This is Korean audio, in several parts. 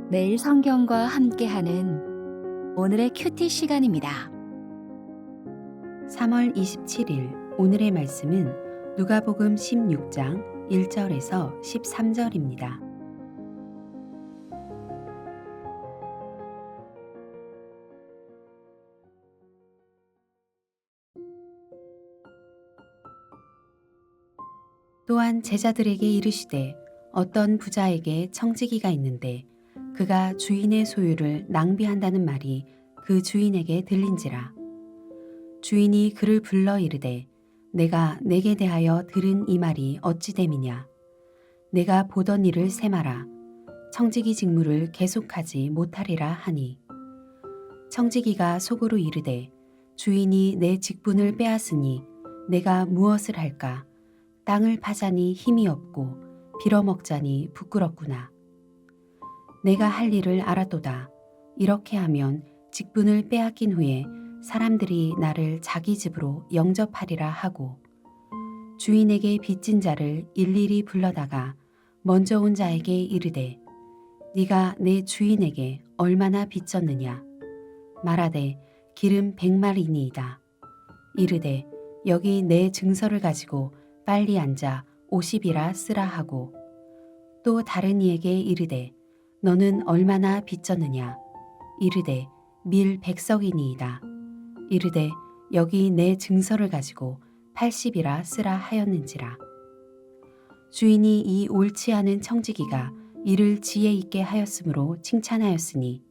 매일 성경과 함께하는 오늘의 큐티 시간입니다. 3월 27일 오늘의 말씀은 누가복음 16장 1절에서 13절입니다. 또한 제자들에게 이르시되 어떤 부자에게 청지기가 있는데 그가 주인의 소유를 낭비한다는 말이 그 주인에게 들린지라. 주인이 그를 불러 이르되 내가 내게 대하여 들은 이 말이 어찌 됨이냐. 내가 보던 일을 세마라. 청지기 직무를 계속하지 못하리라 하니. 청지기가 속으로 이르되 주인이 내 직분을 빼앗으니 내가 무엇을 할까. 땅을 파자니 힘이 없고 빌어먹자니 부끄럽구나. 내가 할 일을 알았도다. 이렇게 하면 직분을 빼앗긴 후에 사람들이 나를 자기 집으로 영접하리라 하고 주인에게 빚진 자를 일일이 불러다가 먼저 온 자에게 이르되 네가 내 주인에게 얼마나 빚졌느냐. 말하되 기름 100마리니이다. 이르되 여기 내 증서를 가지고 빨리 앉아 50이라 쓰라 하고 또 다른 이에게 이르되 너는 얼마나 빚졌느냐. 이르되 밀 100석이니이다. 이르되 여기 내 증서를 가지고 80이라 쓰라 하였는지라. 주인이 이 옳지 않은 청지기가 이를 지혜 있게 하였으므로 칭찬하였으니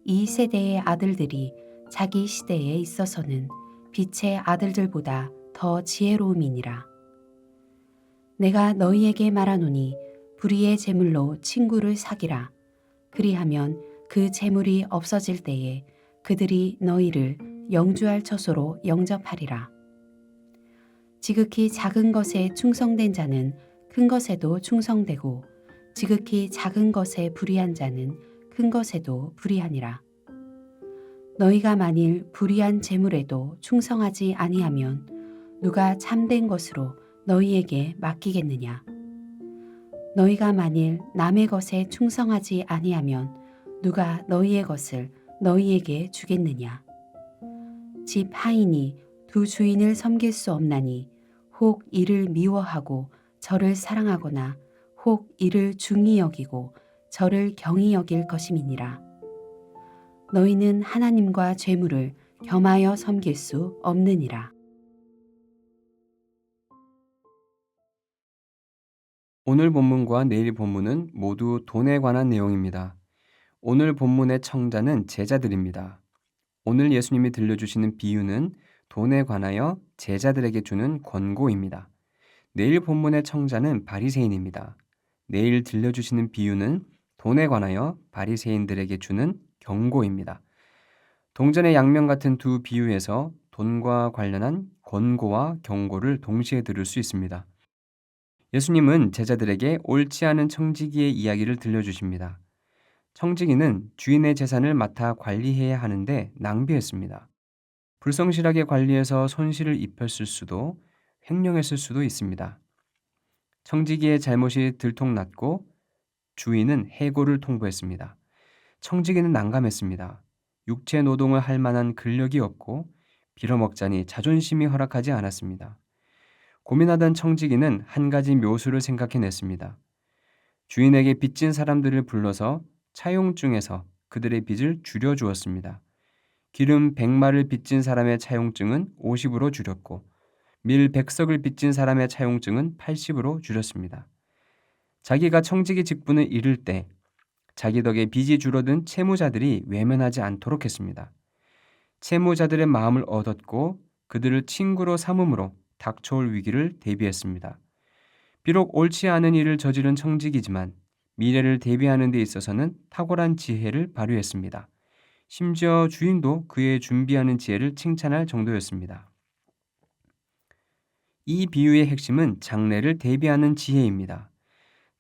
이 세대의 아들들이 자기 시대에 있어서는 빛의 아들들보다 더 지혜로움이니라. 내가 너희에게 말하노니 불의의 재물로 친구를 사기라. 그리하면 그 재물이 없어질 때에 그들이 너희를 영주할 처소로 영접하리라. 지극히 작은 것에 충성된 자는 큰 것에도 충성되고 지극히 작은 것에 불의한 자는 큰 것에도 불의하니라. 너희가 만일 불의한 재물에도 충성하지 아니하면 누가 참된 것으로 너희에게 맡기겠느냐. 너희가 만일 남의 것에 충성하지 아니하면 누가 너희의 것을 너희에게 주겠느냐. 집 하인이 두 주인을 섬길 수 없나니 혹 이를 미워하고 저를 사랑하거나 혹 이를 중히 여기고 저를 경히 여길 것임이니라. 너희는 하나님과 재물을 겸하여 섬길 수 없느니라. 오늘 본문과 내일 본문은 모두 돈에 관한 내용입니다. 오늘 본문의 청자는 제자들입니다. 오늘 예수님이 들려주시는 비유는 돈에 관하여 제자들에게 주는 권고입니다. 내일 본문의 청자는 바리새인입니다. 내일 들려주시는 비유는 돈에 관하여 바리새인들에게 주는 경고입니다. 동전의 양면 같은 두 비유에서 돈과 관련한 권고와 경고를 동시에 들을 수 있습니다. 예수님은 제자들에게 옳지 않은 청지기의 이야기를 들려주십니다. 청지기는 주인의 재산을 맡아 관리해야 하는데 낭비했습니다. 불성실하게 관리해서 손실을 입혔을 수도 횡령했을 수도 있습니다. 청지기의 잘못이 들통났고 주인은 해고를 통보했습니다. 청지기는 난감했습니다. 육체 노동을 할 만한 근력이 없고 빌어먹자니 자존심이 허락하지 않았습니다. 고민하던 청지기는 한 가지 묘수를 생각해냈습니다. 주인에게 빚진 사람들을 불러서 차용증에서 그들의 빚을 줄여주었습니다. 기름 100마를 빚진 사람의 차용증은 50으로 줄였고 밀 100석을 빚진 사람의 차용증은 80으로 줄였습니다. 자기가 청지기 직분을 잃을 때 자기 덕에 빚이 줄어든 채무자들이 외면하지 않도록 했습니다. 채무자들의 마음을 얻었고 그들을 친구로 삼음으로 닥쳐올 위기를 대비했습니다. 비록 옳지 않은 일을 저지른 청지기지만 미래를 대비하는 데 있어서는 탁월한 지혜를 발휘했습니다. 심지어 주인도 그의 준비하는 지혜를 칭찬할 정도였습니다. 이 비유의 핵심은 장래를 대비하는 지혜입니다.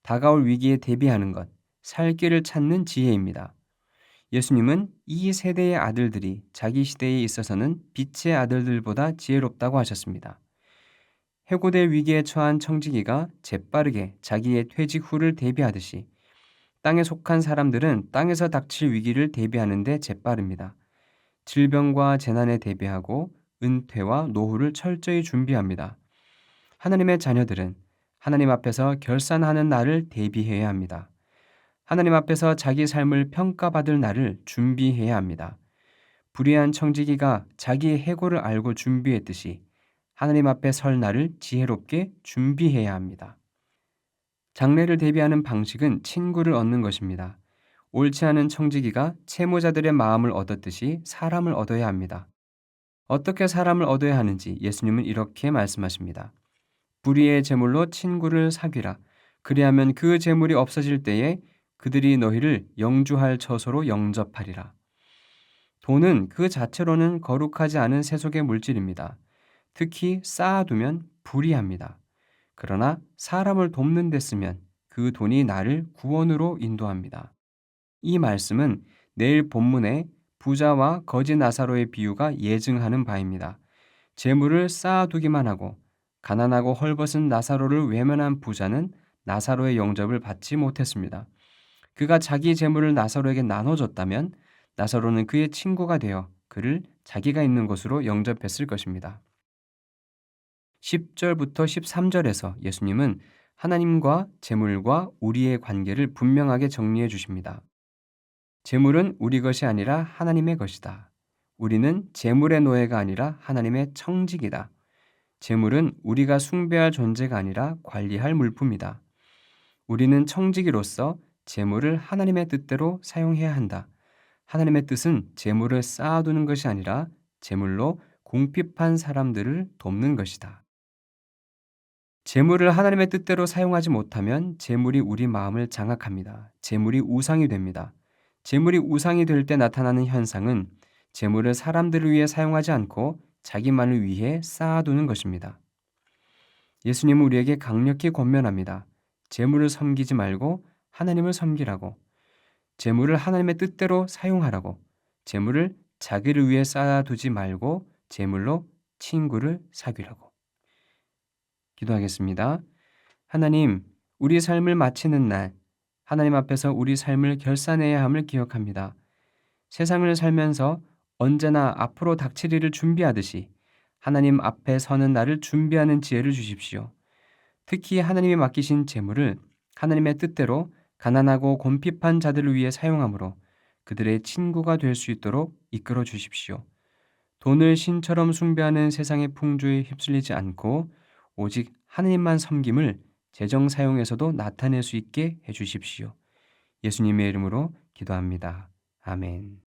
다가올 위기에 대비하는 것, 살 길을 찾는 지혜입니다. 예수님은 이 세대의 아들들이 자기 시대에 있어서는 빛의 아들들보다 지혜롭다고 하셨습니다. 해고될 위기에 처한 청지기가 재빠르게 자기의 퇴직 후를 대비하듯이 땅에 속한 사람들은 땅에서 닥칠 위기를 대비하는 데 재빠릅니다. 질병과 재난에 대비하고 은퇴와 노후를 철저히 준비합니다. 하나님의 자녀들은 하나님 앞에서 결산하는 날을 대비해야 합니다. 하나님 앞에서 자기 삶을 평가받을 날을 준비해야 합니다. 불의한 청지기가 자기의 해고를 알고 준비했듯이 하나님 앞에 설 날을 지혜롭게 준비해야 합니다. 장래를 대비하는 방식은 친구를 얻는 것입니다. 옳지 않은 청지기가 채무자들의 마음을 얻었듯이 사람을 얻어야 합니다. 어떻게 사람을 얻어야 하는지 예수님은 이렇게 말씀하십니다. 불의의 제물로 친구를 사귀라. 그리하면 그 제물이 없어질 때에 그들이 너희를 영주할 처소로 영접하리라. 돈은 그 자체로는 거룩하지 않은 세속의 물질입니다. 특히 쌓아두면 불의합니다. 그러나 사람을 돕는 데 쓰면 그 돈이 나를 구원으로 인도합니다. 이 말씀은 내일 본문의 부자와 거지 나사로의 비유가 예증하는 바입니다. 재물을 쌓아두기만 하고 가난하고 헐벗은 나사로를 외면한 부자는 나사로의 영접을 받지 못했습니다. 그가 자기 재물을 나사로에게 나눠줬다면 나사로는 그의 친구가 되어 그를 자기가 있는 곳으로 영접했을 것입니다. 10절부터 13절에서 예수님은 하나님과 재물과 우리의 관계를 분명하게 정리해 주십니다. 재물은 우리 것이 아니라 하나님의 것이다. 우리는 재물의 노예가 아니라 하나님의 청직이다. 재물은 우리가 숭배할 존재가 아니라 관리할 물품이다. 우리는 청지기로서 재물을 하나님의 뜻대로 사용해야 한다. 하나님의 뜻은 재물을 쌓아두는 것이 아니라 재물로 궁핍한 사람들을 돕는 것이다. 재물을 하나님의 뜻대로 사용하지 못하면 재물이 우리 마음을 장악합니다. 재물이 우상이 됩니다. 재물이 우상이 될 때 나타나는 현상은 재물을 사람들을 위해 사용하지 않고 자기만을 위해 쌓아두는 것입니다. 예수님은 우리에게 강력히 권면합니다. 재물을 섬기지 말고 하나님을 섬기라고, 재물을 하나님의 뜻대로 사용하라고, 재물을 자기를 위해 쌓아두지 말고 재물로 친구를 사귀라고. 기도하겠습니다. 하나님, 우리 삶을 마치는 날, 하나님 앞에서 우리 삶을 결산해야 함을 기억합니다. 세상을 살면서 언제나 앞으로 닥칠 일을 준비하듯이 하나님 앞에 서는 날을 준비하는 지혜를 주십시오. 특히 하나님이 맡기신 재물을 하나님의 뜻대로 가난하고 곤핍한 자들을 위해 사용함으로 그들의 친구가 될 수 있도록 이끌어 주십시오. 돈을 신처럼 숭배하는 세상의 풍조에 휩쓸리지 않고 오직 하나님만 섬김을 재정 사용에서도 나타낼 수 있게 해주십시오. 예수님의 이름으로 기도합니다. 아멘.